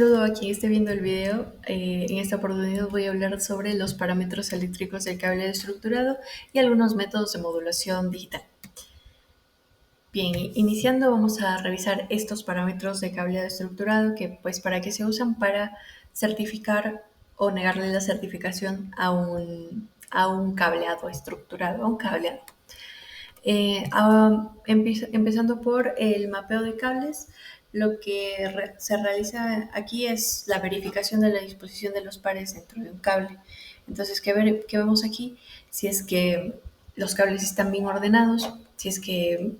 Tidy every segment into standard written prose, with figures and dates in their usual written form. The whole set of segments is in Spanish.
Saludo a quien esté viendo el video. En esta oportunidad voy a hablar sobre los parámetros eléctricos del cableado estructurado y algunos métodos de modulación digital. Bien, iniciando vamos a revisar estos parámetros de cableado estructurado para qué se usan para certificar o negarle la certificación a un cableado estructurado, a un cableado. Empezando por el mapeo de cables, lo que se realiza aquí es la verificación de la disposición de los pares dentro de un cable. Entonces, ¿qué vemos aquí? Si es que los cables están bien ordenados, si es que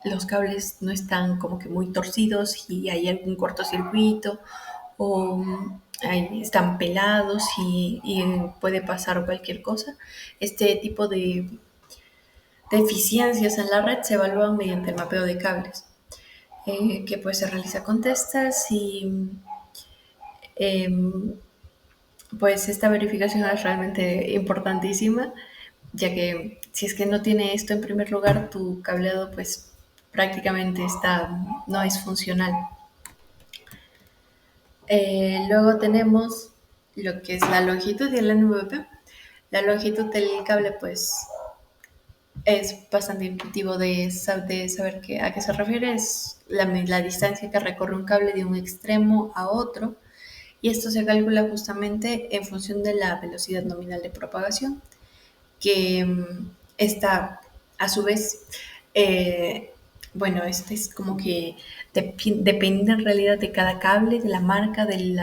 los cables no están como que muy torcidos y hay algún cortocircuito o están pelados y puede pasar cualquier cosa. Este tipo de deficiencias en la red se evalúan mediante el mapeo de cables, que pues se realiza con testas y eh, pues esta verificación es realmente importantísima, ya que si es que no tiene esto en primer lugar, tu cableado pues prácticamente no es funcional. Luego tenemos lo que es la longitud y el NVP. La longitud del cable pues es bastante intuitivo de saber a qué se refiere. Es la distancia que recorre un cable de un extremo a otro, y esto se calcula justamente en función de la velocidad nominal de propagación, que está a su vez, este es como que depende en realidad de cada cable, de la marca, del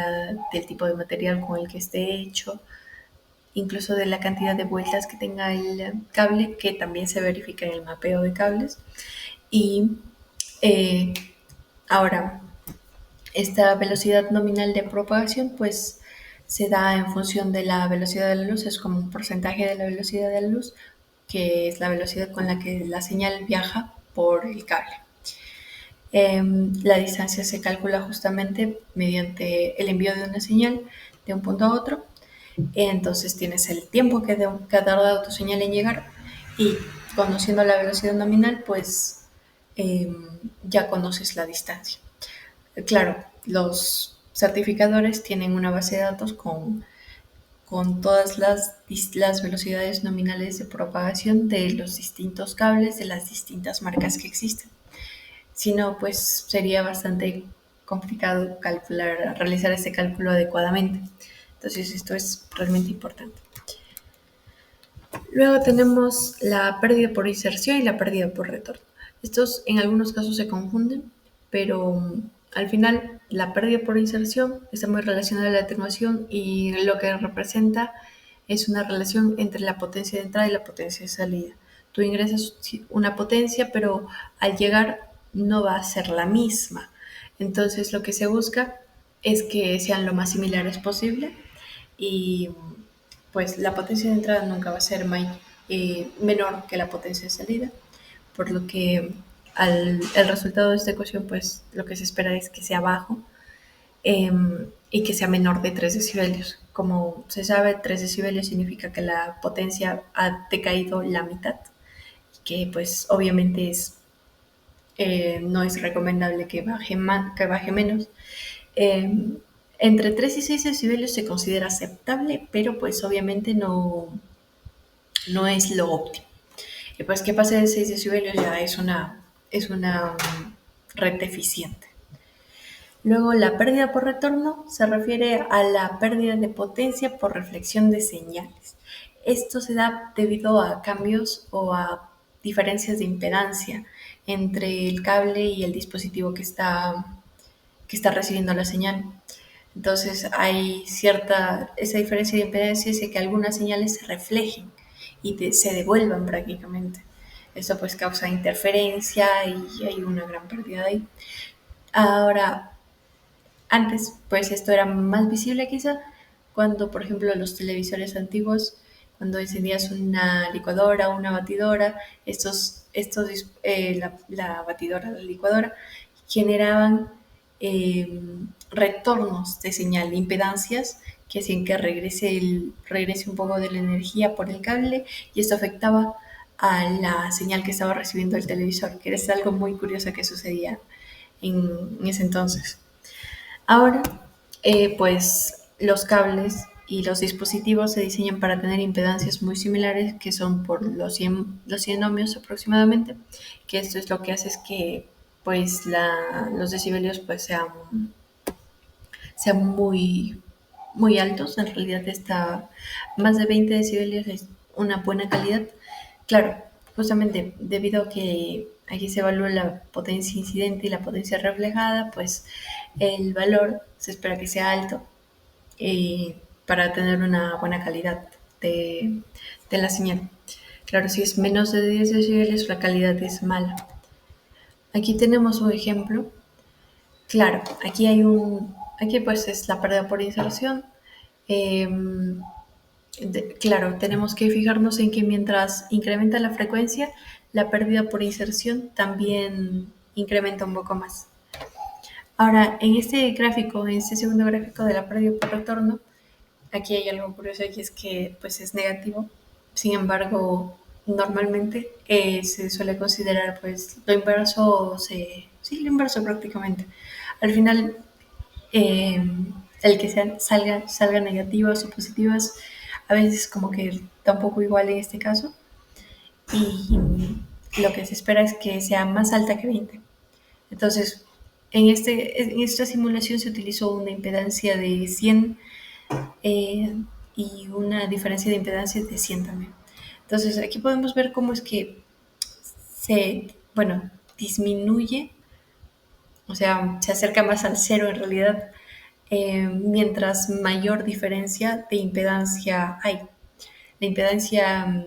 tipo de material con el que esté hecho, incluso de la cantidad de vueltas que tenga el cable, que también se verifica en el mapeo de cables. Y eh, ahora, esta velocidad nominal de propagación, pues se da en función de la velocidad de la luz, es como un porcentaje de la velocidad de la luz, que es la velocidad con la que la señal viaja por el cable. La distancia se calcula justamente mediante el envío de una señal de un punto a otro. Entonces tienes el tiempo que ha tardado tu señal en llegar, y conociendo la velocidad nominal, pues ya conoces la distancia. Claro, los certificadores tienen una base de datos con todas las velocidades nominales de propagación de los distintos cables de las distintas marcas que existen. Si no, pues sería bastante complicado realizar este cálculo adecuadamente. Entonces esto es realmente importante. Luego tenemos la pérdida por inserción y la pérdida por retorno. Estos en algunos casos se confunden, pero al final la pérdida por inserción está muy relacionada a la atenuación, y lo que representa es una relación entre la potencia de entrada y la potencia de salida. Tú ingresas una potencia, pero al llegar no va a ser la misma. Entonces lo que se busca es que sean lo más similares posible, y pues la potencia de entrada nunca va a ser menor que la potencia de salida, por lo que el resultado de esta ecuación, pues lo que se espera es que sea bajo, y que sea menor de 3 decibelios. Como se sabe, 3 decibelios significa que la potencia ha decaído la mitad, que pues obviamente no es recomendable que baje menos. Eh, Entre 3 y 6 decibelios se considera aceptable, pero pues obviamente no es lo óptimo. Y pues que pase de 6 decibelios ya es una red deficiente. Luego, la pérdida por retorno se refiere a la pérdida de potencia por reflexión de señales. Esto se da debido a cambios o a diferencias de impedancia entre el cable y el dispositivo que está recibiendo la señal. Entonces esa diferencia de impedancia hace que algunas señales se reflejen y se devuelvan prácticamente. Eso pues causa interferencia y hay una gran pérdida de ahí. Ahora, antes pues esto era más visible quizá cuando, por ejemplo, los televisores antiguos, cuando encendías una licuadora o una batidora, la batidora, la licuadora, generaban retornos de señal, impedancias que hacían que regrese un poco de la energía por el cable, y esto afectaba a la señal que estaba recibiendo el televisor, que era algo muy curioso que sucedía en ese entonces. Ahora, Pues los cables y los dispositivos se diseñan para tener impedancias muy similares, que son por los 100 ohmios aproximadamente, que esto es lo que hace es que pues los decibelios pues sean muy altos. En realidad está más de 20 decibelios es una buena calidad. Claro, justamente debido a que aquí se evalúa la potencia incidente y la potencia reflejada, pues el valor se espera que sea alto para tener una buena calidad de la señal. Claro, si es menos de 10 decibeles, la calidad es mala. Aquí tenemos un ejemplo. Claro, aquí pues es la pérdida por inserción. Eh, claro, tenemos que fijarnos en que mientras incrementa la frecuencia, la pérdida por inserción también incrementa un poco más. Ahora, en este segundo gráfico de la pérdida por retorno, aquí hay algo curioso y es que pues es negativo. Sin embargo, normalmente se suele considerar pues lo inverso, sí, lo inverso prácticamente. Al final, eh, el que salga negativas o positivas, a veces como que está un poco igual en este caso. Y lo que se espera es que sea más alta que 20. Entonces, en esta simulación se utilizó una impedancia de 100 eh, y una diferencia de impedancia de 100 también. Entonces, aquí podemos ver cómo es que bueno, disminuye, o sea, se acerca más al cero en realidad, mientras mayor diferencia de impedancia hay. La impedancia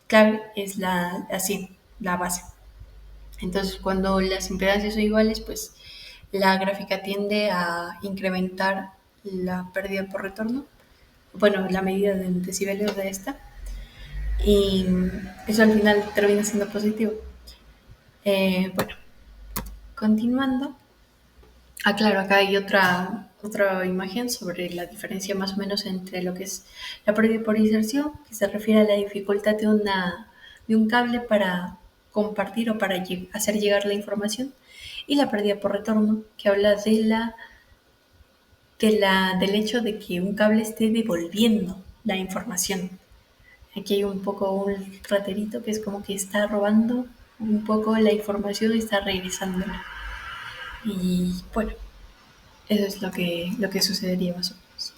clave es la 100, la base. Entonces, cuando las impedancias son iguales, pues la gráfica tiende a incrementar la pérdida por retorno, bueno, la medida de decibelios de esta, y eso al final termina siendo positivo. Bueno, continuando. Ah, claro, acá hay otra imagen sobre la diferencia más o menos entre lo que es la pérdida por inserción, que se refiere a la dificultad de un cable para compartir o para hacer llegar la información, y la pérdida por retorno, que habla del hecho de que un cable esté devolviendo la información. Aquí hay un poco un raterito que es como que está robando un poco la información y está regresándola. Y bueno, eso es lo que sucedería más o menos.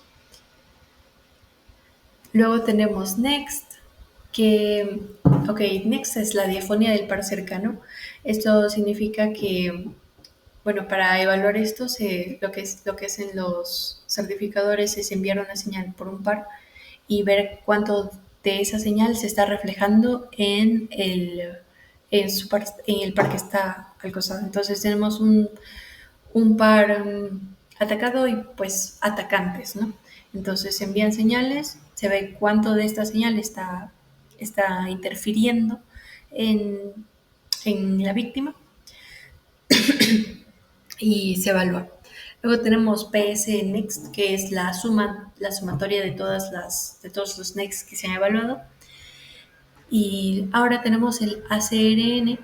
Luego tenemos Next, que, ok, Next es la diafonía del par cercano. Esto significa que, bueno, para evaluar esto, lo que hacen los certificadores es enviar una señal por un par y ver cuánto de esa señal se está reflejando en el par que está al costado. Entonces tenemos un par atacado y pues atacantes, ¿no? Entonces se envían señales, se ve cuánto de esta señal está interfiriendo en, en la víctima y se evalúa. Luego tenemos PS Next, que es la sumatoria de todos los Next que se han evaluado. Y ahora tenemos el ACRN,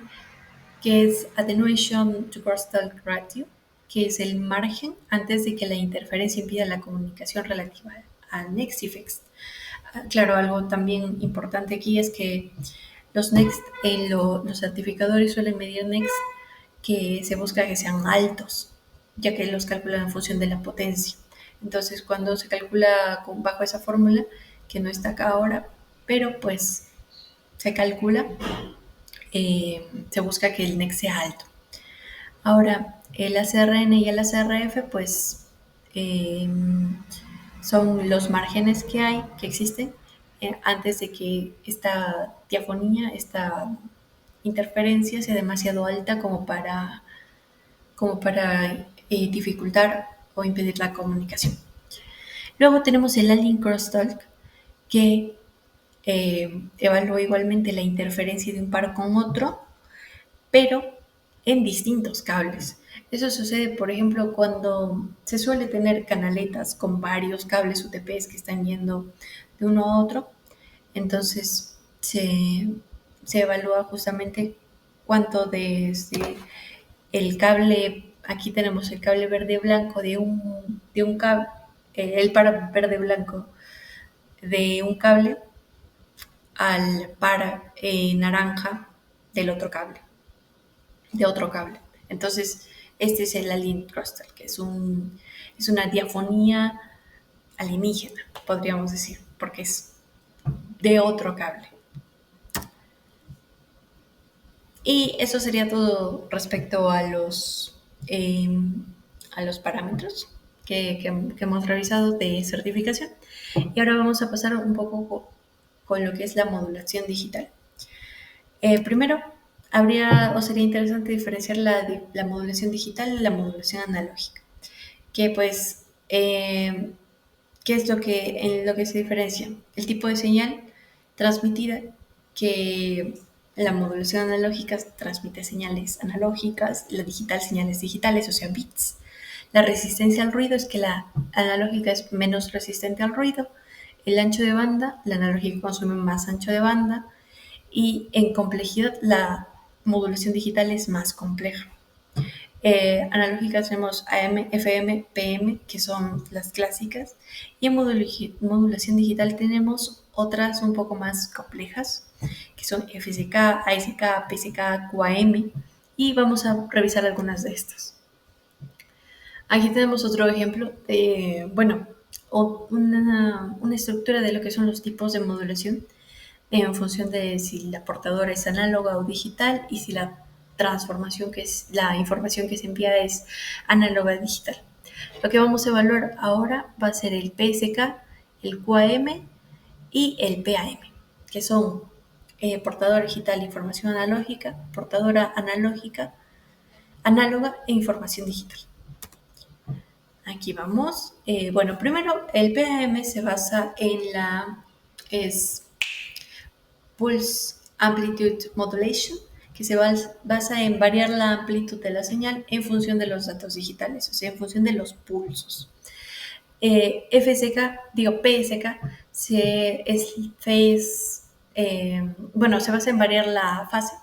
que es Attenuation to Crosstalk Ratio, que es el margen antes de que la interferencia impida la comunicación relativa al Next Effects. Claro, algo también importante aquí es que los Next los certificadores suelen medir Next que se busca que sean altos, ya que los calculan en función de la potencia. Entonces, cuando se calcula bajo esa fórmula, que no está acá ahora, pero pues se calcula, se busca que el NEC sea alto. Ahora, el ACRN y el ACRF, pues eh, son los márgenes que hay, que existen, antes de que esta diafonía, esta interferencia sea demasiado alta como para dificultar o impedir la comunicación. Luego tenemos el Alien Crosstalk, que evalúa igualmente la interferencia de un par con otro, pero en distintos cables. Eso sucede, por ejemplo, cuando se suele tener canaletas con varios cables UTPs que están yendo de uno a otro. Entonces se evalúa justamente cuánto desde el cable, aquí tenemos el cable verde blanco de un cable, el par verde-blanco de un cable al par naranja del otro cable, de otro cable. Entonces, este es el Alien Crustal, que es una diafonía alienígena, podríamos decir, porque es de otro cable. Y eso sería todo respecto a los parámetros que hemos revisado de certificación. Y ahora vamos a pasar un poco con lo que es la modulación digital. Primero, sería interesante diferenciar la modulación digital y la modulación analógica, que pues, ¿qué es en lo que se diferencia? El tipo de señal transmitida, que la modulación analógica transmite señales analógicas, la digital señales digitales, o sea, bits. La resistencia al ruido es que la analógica es menos resistente al ruido. El ancho de banda, la analógica consume más ancho de banda. Y en complejidad, la modulación digital es más compleja. Analógicas tenemos AM, FM, PM, que son las clásicas, y en modulación digital tenemos otras un poco más complejas, que son FSK, ASK, PSK, QAM, y vamos a revisar algunas de estas. Aquí tenemos otro ejemplo de, bueno, una estructura de lo que son los tipos de modulación en función de si la portadora es análoga o digital y si la transformación que es la información que se envía es análoga digital. Lo que vamos a evaluar ahora va a ser el PSK, el QAM y el PAM, que son portadora digital, información analógica, portadora analógica, análoga e información digital. Aquí vamos. Bueno, primero el PAM se basa en es Pulse Amplitude Modulation, que se basa en variar la amplitud de la señal en función de los datos digitales, o sea, en función de los pulsos. PSK, se basa en variar la fase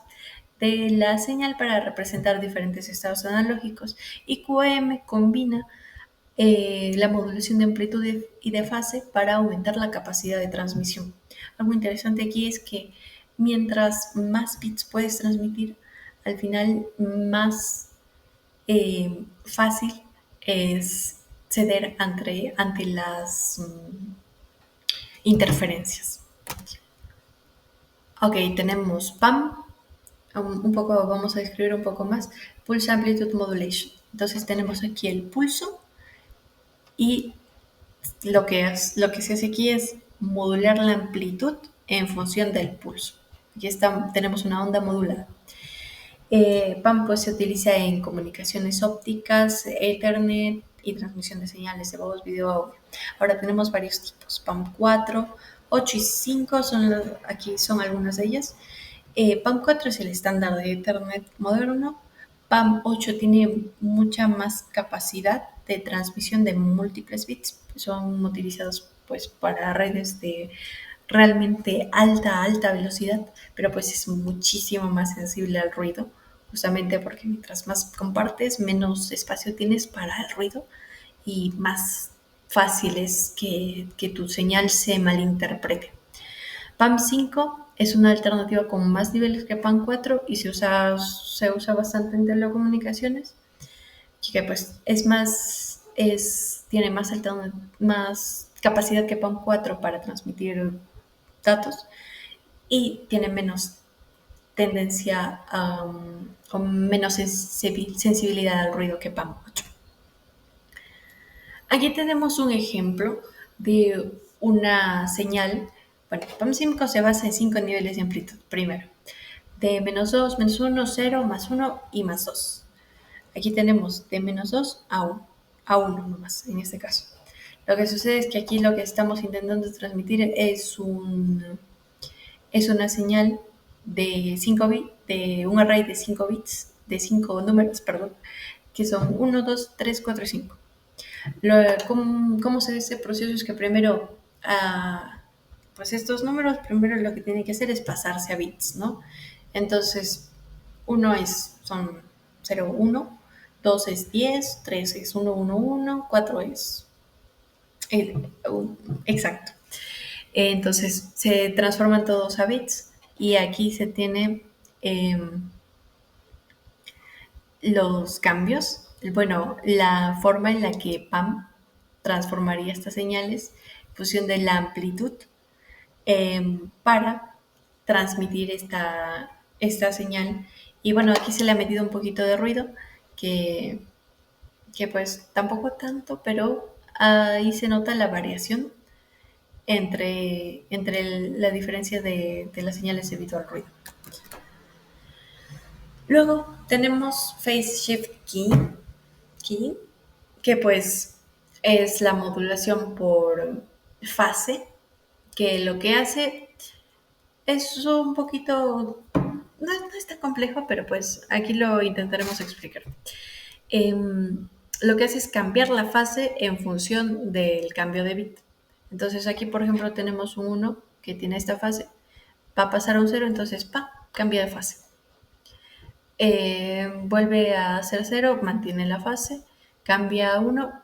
de la señal para representar diferentes estados analógicos, y QAM combina la modulación de amplitud y de fase para aumentar la capacidad de transmisión. Algo interesante aquí es que mientras más bits puedes transmitir, al final más fácil es ceder ante las interferencias. Ok, tenemos PAM, vamos a describir un poco más, Pulse Amplitude Modulation. Entonces tenemos aquí el pulso y lo que se hace aquí es modular la amplitud en función del pulso. Aquí tenemos una onda modulada. PAM pues, se utiliza en comunicaciones ópticas, Ethernet y transmisión de señales de voz, video, audio. Ahora tenemos varios tipos. PAM 4, 8 y 5 aquí son algunas de ellas. PAM 4 es el estándar de Ethernet moderno. PAM 8 tiene mucha más capacidad de transmisión de múltiples bits. Son utilizados pues para redes de realmente alta velocidad, pero pues es muchísimo más sensible al ruido, justamente porque mientras más compartes, menos espacio tienes para el ruido y más fácil es que tu señal se malinterprete. PAM 5 es una alternativa con más niveles que PAM 4 y se usa bastante en telecomunicaciones, que pues tiene más capacidad que PAM 4 para transmitir datos y tiene menos tendencia o menos sensibilidad al ruido que PAM 8. Aquí tenemos un ejemplo de una señal. Bueno, PAM 5 se basa en 5 niveles de amplitud. Primero, de -2, -1, 0, +1 y +2. Aquí tenemos de -2 a 1 nomás, en este caso. Lo que sucede es que aquí lo que estamos intentando transmitir es una señal de 5 bits, de un array de 5 bits, de 5 números, perdón, que son 1, 2, 3, 4 y 5. ¿Cómo se hace este proceso? Es que primero, pues estos números, primero lo que tiene que hacer es pasarse a bits, ¿no? Entonces, 1 son 0, 1, 2 es 10, 3 es 1, 1, 1, 4 es Exacto. Entonces se transforman todos a bits y aquí se tiene los cambios, bueno, la forma en la que PAM transformaría estas señales en función de la amplitud para transmitir esta señal. Y bueno, aquí se le ha metido un poquito de ruido, que, que pues tampoco tanto, pero ahí se nota la variación entre la diferencia de las señales debido al ruido. Luego tenemos Phase Shift Key, que pues es la modulación por fase, que lo que hace es un poquito, no es tan complejo, pero pues aquí lo intentaremos explicar. Lo que hace es cambiar la fase en función del cambio de bit. Entonces aquí, por ejemplo, tenemos un 1 que tiene esta fase, va a pasar a un 0, entonces cambia de fase. Vuelve a ser 0, mantiene la fase, cambia a 1,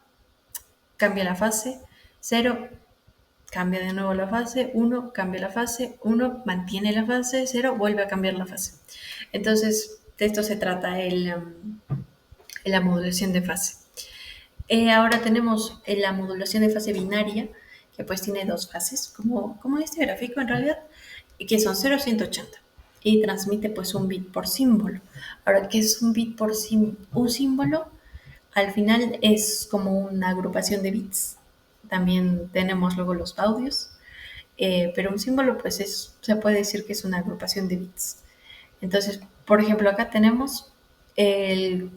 cambia la fase, 0, cambia de nuevo la fase, 1, cambia la fase, 1, mantiene la fase, 0, vuelve a cambiar la fase. Entonces, de esto se trata la modulación de fase. Ahora tenemos la modulación de fase binaria, que pues tiene dos fases, como este gráfico en realidad, que son 0 y 180, y transmite pues un bit por símbolo. Ahora, ¿qué es un bit por símbolo? Un símbolo al final es como una agrupación de bits. También tenemos luego los audios, pero un símbolo pues se puede decir que es una agrupación de bits. Entonces, por ejemplo, acá tenemos el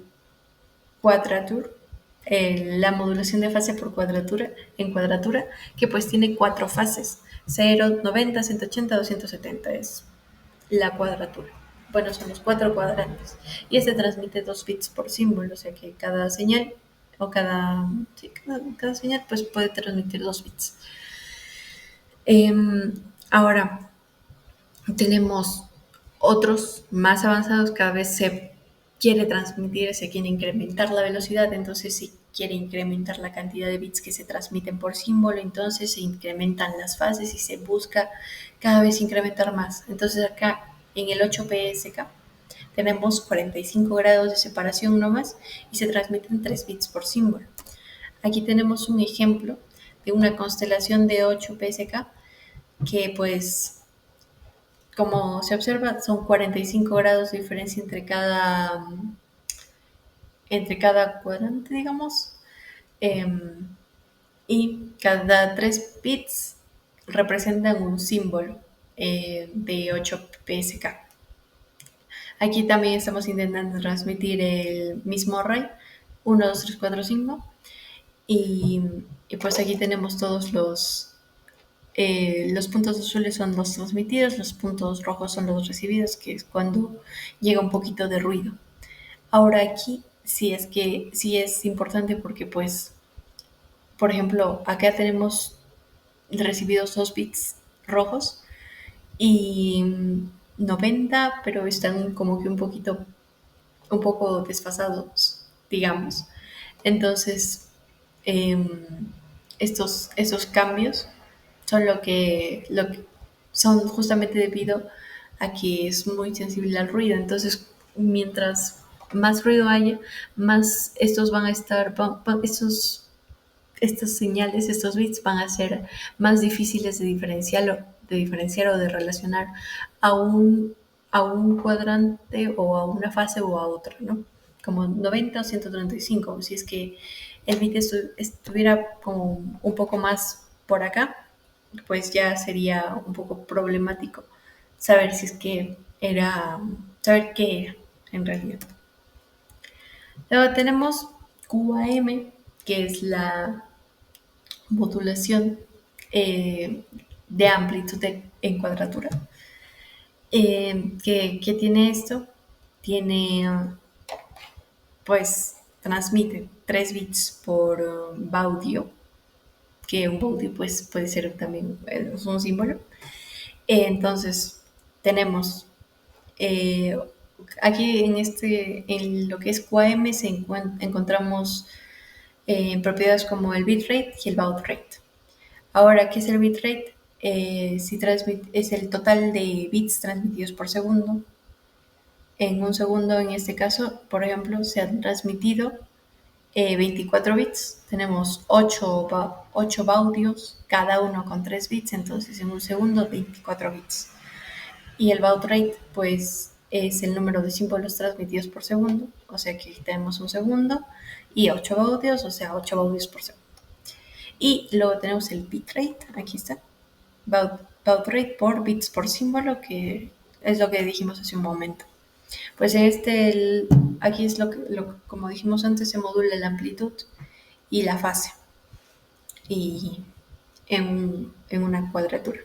cuadrature, la modulación de fase por en cuadratura, que pues tiene 4 fases, 0, 90, 180, 270 es la cuadratura. Bueno, son los 4 cuadrantes. Y este transmite 2 bits por símbolo, o sea que cada señal, o cada señal, pues puede transmitir 2 bits. Ahora, tenemos otros más avanzados, cada vez se quiere transmitir, se quiere incrementar la velocidad, entonces si quiere incrementar la cantidad de bits que se transmiten por símbolo, entonces se incrementan las fases y se busca cada vez incrementar más. Entonces acá en el 8PSK tenemos 45 grados de separación nomás y se transmiten 3 bits por símbolo. Aquí tenemos un ejemplo de una constelación de 8PSK que pues como se observa, son 45 grados de diferencia entre cada cuadrante, digamos, y cada 3 bits representan un símbolo de 8 PSK. Aquí también estamos intentando transmitir el mismo array, 1, 2, 3, 4, 5, y pues aquí tenemos todos los puntos azules son los transmitidos, los puntos rojos son los recibidos, que es cuando llega un poquito de ruido. Ahora aquí sí es importante porque pues, por ejemplo, acá tenemos recibidos 2 bits rojos y 90, pero están como que un poco desfasados, digamos. Entonces, em, estos cambios son lo que son justamente debido a que es muy sensible al ruido. Entonces, mientras más ruido haya, más estos van a estar, estas señales, estos bits van a ser más difíciles de diferenciar o de relacionar a un cuadrante o a una fase o a otra, ¿no? Como 90 o 135, si es que el bit estuviera como un poco más por acá, pues ya sería un poco problemático saber si es que saber qué era en realidad. Luego tenemos QAM, que es la modulación de amplitud en cuadratura. ¿Qué tiene esto? Tiene, pues, transmite 3 bits por baudio, que un baudio pues, puede ser también un símbolo. Entonces, tenemos aquí en lo que es QAM encontramos propiedades como el bitrate y el baud rate. Ahora, ¿qué es el bitrate? Es el total de bits transmitidos por segundo. En un segundo, en este caso, por ejemplo, se han transmitido 24 bits. Tenemos 8 baudios, cada uno con 3 bits, entonces en un segundo 24 bits. Y el baud rate, pues, es el número de símbolos transmitidos por segundo, o sea que aquí tenemos un segundo, y 8 baudios, o sea, 8 baudios por segundo. Y luego tenemos el bitrate, aquí está, baud rate por bits por símbolo, que es lo que dijimos hace un momento. Pues en aquí es como dijimos antes, se modula la amplitud y la fase y en una cuadratura.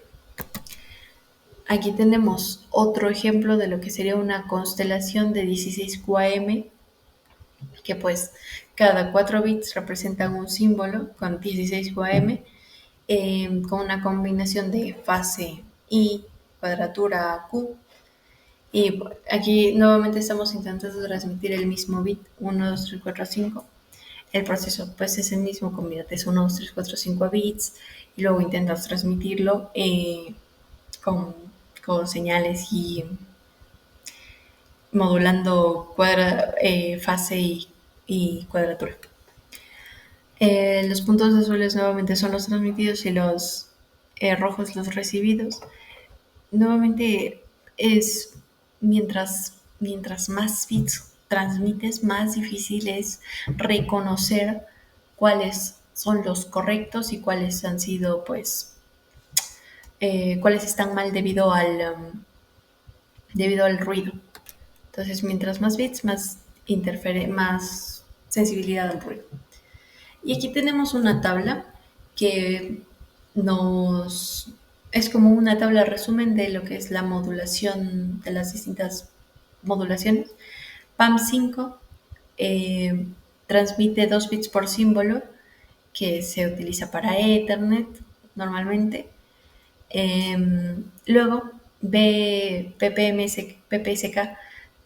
Aquí tenemos otro ejemplo de lo que sería una constelación de 16 QAM, que pues cada 4 bits representan un símbolo con 16 QAM, con una combinación de fase y cuadratura Q. Y aquí nuevamente estamos intentando transmitir el mismo bit, 1, 2, 3, 4, 5. El proceso pues es el mismo, conviertes 1, 2, 3, 4, 5 bits y luego intentas transmitirlo con, con señales y modulando fase y cuadratura. Los puntos azules nuevamente son los transmitidos y los rojos los recibidos. Nuevamente es mientras más bits transmites, más difícil es reconocer cuáles son los correctos y cuáles han sido, pues, cuáles están mal debido al ruido. Entonces, mientras más bits, más más sensibilidad al ruido. Y aquí tenemos una tabla que es como una tabla resumen de lo que es la modulación de las distintas modulaciones. PAM5 transmite 2 bits por símbolo, que se utiliza para Ethernet normalmente. Luego, PPSK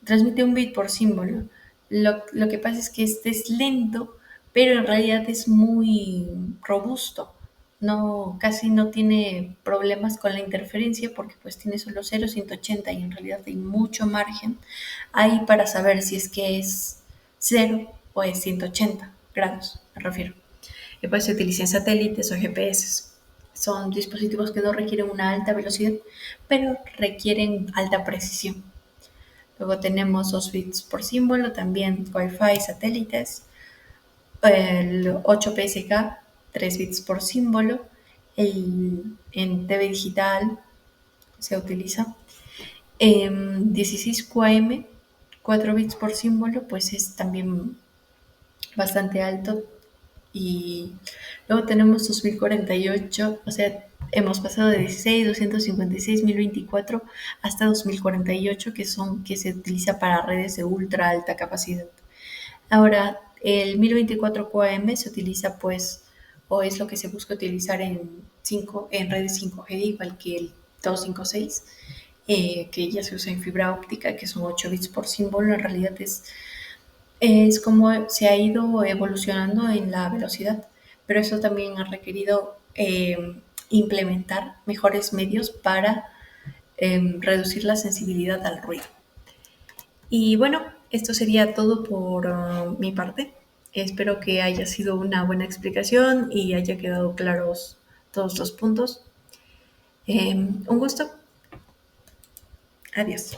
transmite un bit por símbolo. Lo que pasa es que este es lento, pero en realidad es muy robusto. Casi no tiene problemas con la interferencia porque pues tiene solo 0,180 y en realidad hay mucho margen ahí para saber si es que es 0 o es 180 grados, me refiero. Y pues se utilizan satélites o GPS. Son dispositivos que no requieren una alta velocidad, pero requieren alta precisión. Luego tenemos 2 bits por símbolo, también Wi-Fi, satélites, el 8PSK, 3 bits por símbolo, en TV digital se utiliza. 16 QAM, 4 bits por símbolo, pues es también bastante alto. Y luego tenemos 2048, o sea, hemos pasado de 16, 256, 1024 hasta 2048, que se utiliza para redes de ultra alta capacidad. Ahora, el 1024 QAM se utiliza pues, o es lo que se busca utilizar en redes 5G, igual que el 256, que ya se usa en fibra óptica, que son 8 bits por símbolo. En realidad es como se ha ido evolucionando en la velocidad, pero eso también ha requerido implementar mejores medios para reducir la sensibilidad al ruido. Y bueno, esto sería todo por mi parte. Espero que haya sido una buena explicación y haya quedado claros todos los puntos. Un gusto. Adiós.